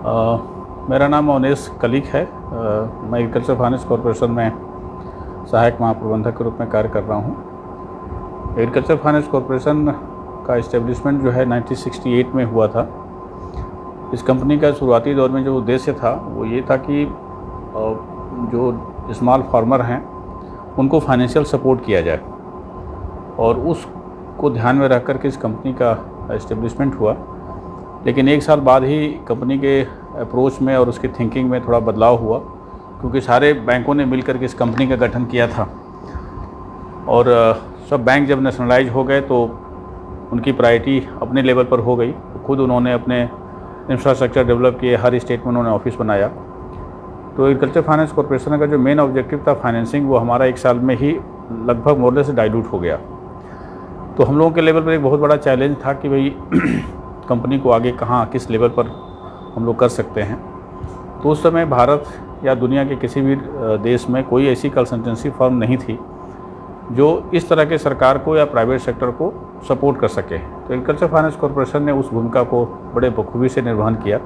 मेरा नाम अवनेश कलिक है। मैं एग्रीकल्चर फाइनेंस कॉरपोरेशन में सहायक महाप्रबंधक के रूप में कार्य कर रहा हूँ। एग्रीकल्चर फाइनेंस कॉरपोरेशन का इस्टेब्लिशमेंट जो है 1968 में हुआ था। इस कंपनी का शुरुआती दौर में जो उद्देश्य था वो ये था कि जो स्मॉल फार्मर हैं उनको फाइनेंशियल सपोर्ट किया जाए, और उसको ध्यान में रख कर के इस कंपनी का इस्टेब्लिशमेंट हुआ। लेकिन एक साल बाद ही कंपनी के अप्रोच में और उसकी थिंकिंग में थोड़ा बदलाव हुआ, क्योंकि सारे बैंकों ने मिलकर के इस कंपनी का गठन किया था, और सब बैंक जब नेशनलाइज हो गए तो उनकी प्रायोरिटी अपने लेवल पर हो गई। तो खुद उन्होंने अपने इंफ्रास्ट्रक्चर डेवलप किए, हर स्टेट में उन्होंने ऑफिस बनाया। तो एग्रीकल्चर फाइनेंस कॉरपोरेशन का जो मेन ऑब्जेक्टिव था फाइनेंसिंग, वो हमारा एक साल में ही लगभग मोरले से डाइल्यूट हो गया। तो हम लोगों के लेवल पर एक बहुत बड़ा चैलेंज था कि भाई कंपनी को आगे कहाँ किस लेवल पर हम लोग कर सकते हैं। तो उस समय भारत या दुनिया के किसी भी देश में कोई ऐसी कंसल्टेंसी फर्म नहीं थी जो इस तरह के सरकार को या प्राइवेट सेक्टर को सपोर्ट कर सके। तो एग्रीकल्चर फाइनेंस कॉरपोरेशन ने उस भूमिका को बड़े बखूबी से निर्वहन किया।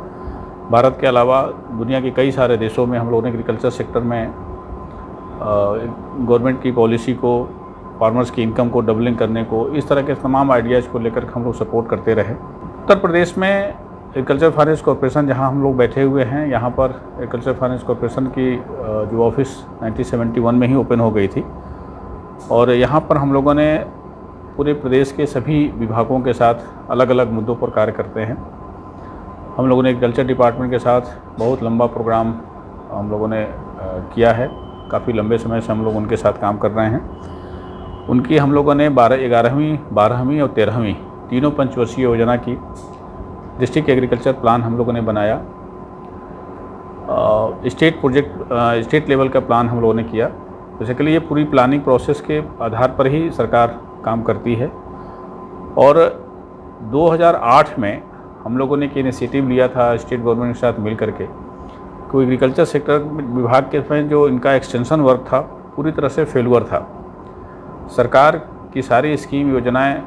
भारत के अलावा दुनिया के कई सारे देशों में हम लोगों ने एग्रीकल्चर सेक्टर में गवर्नमेंट की पॉलिसी को, फार्मर्स की इनकम को डबलिंग करने को, इस तरह के तमाम आइडियाज़ को लेकर हम लोग सपोर्ट करते रहे। उत्तर प्रदेश में एग्रीकल्चर फाइनेंस कॉरपोरेशन जहां हम लोग बैठे हुए हैं, यहां पर एग्रीकल्चर फाइनेंस कॉरपोरेशन की जो ऑफिस 1971 में ही ओपन हो गई थी, और यहां पर हम लोगों ने पूरे प्रदेश के सभी विभागों के साथ अलग अलग मुद्दों पर कार्य करते हैं। हम लोगों ने एग्रीकल्चर डिपार्टमेंट के साथ बहुत लंबा प्रोग्राम हम लोगों ने किया है। काफ़ी लंबे समय से हम लोग उनके साथ काम कर रहे हैं। उनकी हम लोगों ने 11वीं, 12वीं और 13वीं तीनों पंचवर्षीय योजना की डिस्ट्रिक्ट एग्रीकल्चर प्लान हम लोगों ने बनाया। स्टेट लेवल का प्लान हम लोगों ने किया। बेसिकली ये पूरी प्लानिंग प्रोसेस के आधार पर ही सरकार काम करती है। और 2008 में हम लोगों ने एक इनिशिएटिव लिया था स्टेट गवर्नमेंट के साथ मिल करके, कि एग्रीकल्चर सेक्टर विभाग के में जो इनका एक्सटेंशन वर्क था पूरी तरह से फेलुअर था। सरकार की सारी स्कीम योजनाएं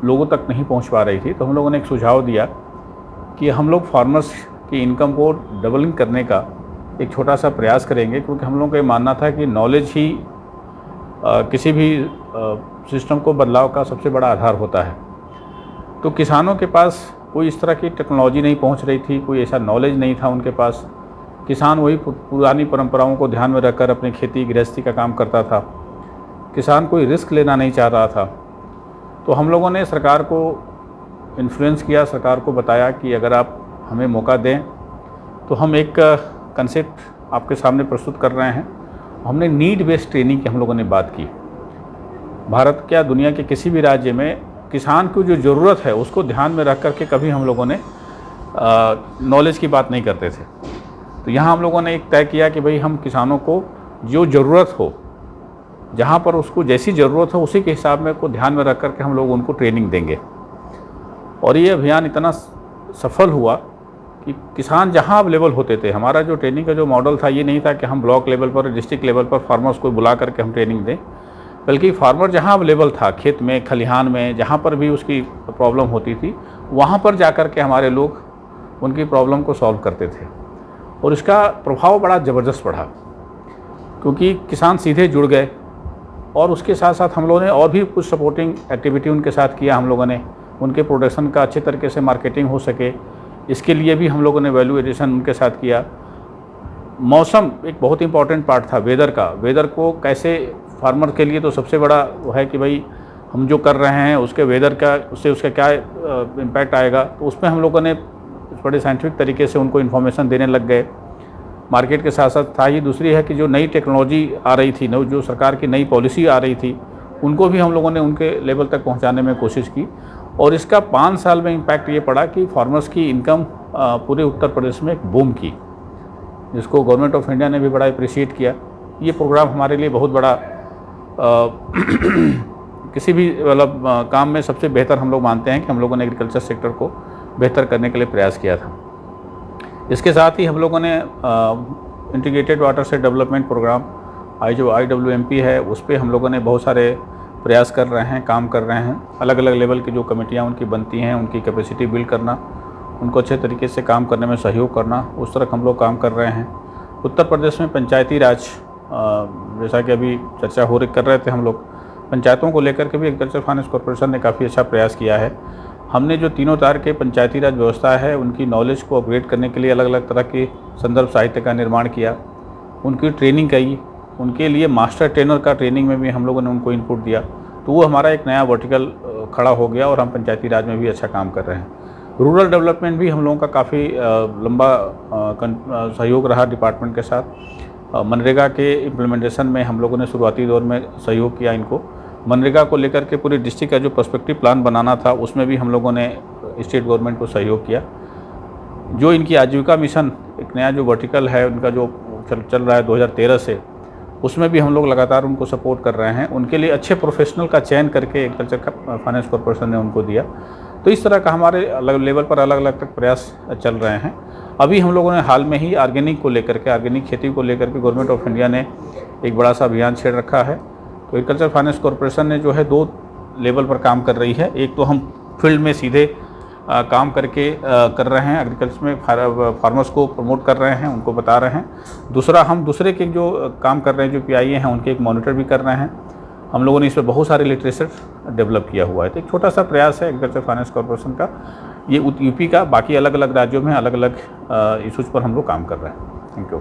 लोगों तक नहीं पहुंच पा रही थी। तो हम लोगों ने एक सुझाव दिया कि हम लोग फार्मर्स की इनकम को डबलिंग करने का एक छोटा सा प्रयास करेंगे, क्योंकि हम लोगों का ये मानना था कि नॉलेज ही किसी भी सिस्टम को बदलाव का सबसे बड़ा आधार होता है। तो किसानों के पास कोई इस तरह की टेक्नोलॉजी नहीं पहुंच रही थी, कोई ऐसा नॉलेज नहीं था उनके पास। किसान वही पुरानी परंपराओं को ध्यान में रखकर अपनी खेती गृहस्थी का काम करता था। किसान कोई रिस्क लेना नहीं चाह रहा था। तो हम लोगों ने सरकार को इन्फ्लुएंस किया, सरकार को बताया कि अगर आप हमें मौका दें तो हम एक कंसेप्ट आपके सामने प्रस्तुत कर रहे हैं। हमने नीड बेस्ड ट्रेनिंग की हम लोगों ने बात की। भारत क्या दुनिया के किसी भी राज्य में किसान को जो ज़रूरत है उसको ध्यान में रख करके कभी हम लोगों ने नॉलेज की बात नहीं करते थे। तो यहाँ हम लोगों ने एक तय किया कि भाई हम किसानों को जो ज़रूरत हो, जहाँ पर उसको जैसी ज़रूरत हो उसी के हिसाब में को ध्यान में रख कर के हम लोग उनको ट्रेनिंग देंगे। और ये अभियान इतना सफल हुआ कि किसान जहाँ अवेलेबल होते थे, हमारा जो ट्रेनिंग का जो मॉडल था ये नहीं था कि हम ब्लॉक लेवल पर, डिस्ट्रिक्ट लेवल पर फार्मर्स को बुला करके हम ट्रेनिंग दें, बल्कि फार्मर जहाँ अवेलेबल था, खेत में, खलिहान में, जहाँ पर भी उसकी प्रॉब्लम होती थी वहाँ पर जा कर के हमारे लोग उनकी प्रॉब्लम को सॉल्व करते थे। और इसका प्रभाव बड़ा ज़बरदस्त पड़ा, क्योंकि किसान सीधे जुड़ गए। और उसके साथ साथ हम लोगों ने और भी कुछ सपोर्टिंग एक्टिविटी उनके साथ किया। हम लोगों ने उनके प्रोडक्शन का अच्छे तरीके से मार्केटिंग हो सके, इसके लिए भी हम लोगों ने वैल्यू एडिशन उनके साथ किया। मौसम एक बहुत इंपॉर्टेंट पार्ट था, वेदर का। वेदर को कैसे फार्मर के लिए तो सबसे बड़ा वो है कि भाई हम जो कर रहे हैं उसके वेदर का, उससे उसका क्या इम्पैक्ट आएगा। तो उसमें हम लोगों ने बड़े साइंटिफिक तरीके से उनको इन्फॉर्मेशन देने लग गए। मार्केट के साथ साथ था ही। दूसरी है कि जो नई टेक्नोलॉजी आ रही थी, जो सरकार की नई पॉलिसी आ रही थी, उनको भी हम लोगों ने उनके लेवल तक पहुंचाने में कोशिश की। और इसका 5 साल में इम्पैक्ट ये पड़ा कि फार्मर्स की इनकम पूरे उत्तर प्रदेश में एक बूम की, जिसको गवर्नमेंट ऑफ इंडिया ने भी बड़ा अप्रिशिएट किया। ये प्रोग्राम हमारे लिए बहुत बड़ा किसी भी मतलब काम में सबसे बेहतर हम लोग मानते हैं कि हम लोगों ने एग्रीकल्चर सेक्टर को बेहतर करने के लिए प्रयास किया था। इसके साथ ही हम लोगों ने integrated watershed development programme जो IWMP है, उस पर हम लोगों ने बहुत सारे प्रयास कर रहे हैं, काम कर रहे हैं। अलग अलग लेवल की जो कमेटियां उनकी बनती हैं, उनकी कैपेसिटी बिल्ड करना उनको अच्छे तरीके से काम करने में सहयोग करना, उस तरह हम लोग काम कर रहे हैं। उत्तर प्रदेश में पंचायती राज, जैसा कि अभी चर्चा कर रहे थे हम लोग, पंचायतों को लेकर के भी एग्रीकल्चर फाइनेंस कॉर्पोरेशन ने काफ़ी अच्छा प्रयास किया है। हमने जो तीनों तार के पंचायती राज व्यवस्था है उनकी नॉलेज को अपग्रेड करने के लिए अलग अलग तरह के संदर्भ साहित्य का निर्माण किया, उनकी ट्रेनिंग की, उनके लिए मास्टर ट्रेनर का ट्रेनिंग में भी हम लोगों ने उनको इनपुट दिया। तो वो हमारा एक नया वर्टिकल खड़ा हो गया और हम पंचायती राज में भी अच्छा काम कर रहे हैं। रूरल डेवलपमेंट भी हम लोगों का काफ़ी लंबा सहयोग रहा डिपार्टमेंट के साथ। मनरेगा के इम्प्लीमेंटेशन में हम लोगों ने शुरुआती दौर में सहयोग किया इनको। मनरेगा को लेकर के पूरी डिस्ट्रिक्ट का जो पर्सपेक्टिव प्लान बनाना था उसमें भी हम लोगों ने स्टेट गवर्नमेंट को सहयोग किया। जो इनकी आजीविका मिशन एक नया जो वर्टिकल है उनका जो चल रहा है 2013 से, उसमें भी हम लोग लगातार उनको सपोर्ट कर रहे हैं। उनके लिए अच्छे प्रोफेशनल का चयन करके एग्रीकल्चर फाइनेंस कॉर्पोरेशन ने उनको दिया। तो इस तरह का हमारे अलग लेवल पर अलग अलग तक प्रयास चल रहे हैं। अभी हम लोगों ने हाल में ही ऑर्गेनिक को लेकर के, ऑर्गेनिक खेती को लेकर के गवर्नमेंट ऑफ इंडिया ने एक बड़ा सा अभियान छेड़ रखा है। तो एग्रीकल्चर फाइनेंस कॉर्पोरेशन ने जो है 2 लेवल पर काम कर रही है। एक तो हम फील्ड में सीधे काम करके कर रहे हैं, एग्रीकल्चर में फार्मर्स को प्रमोट कर रहे हैं, उनको बता रहे हैं। दूसरा, हम दूसरे के जो काम कर रहे हैं, जो पीआईए हैं, उनके एक मॉनिटर भी कर रहे हैं। हम लोगों ने इस पर बहुत सारे लिटरेचर डेवलप किया हुआ है। तो एक छोटा सा प्रयास है एग्रीकल्चर फाइनेंस कॉर्पोरेशन का, ये यूपी का। बाकी अलग अलग राज्यों में अलग अलग इशूज़ पर हम लोग काम कर रहे हैं। Thank you.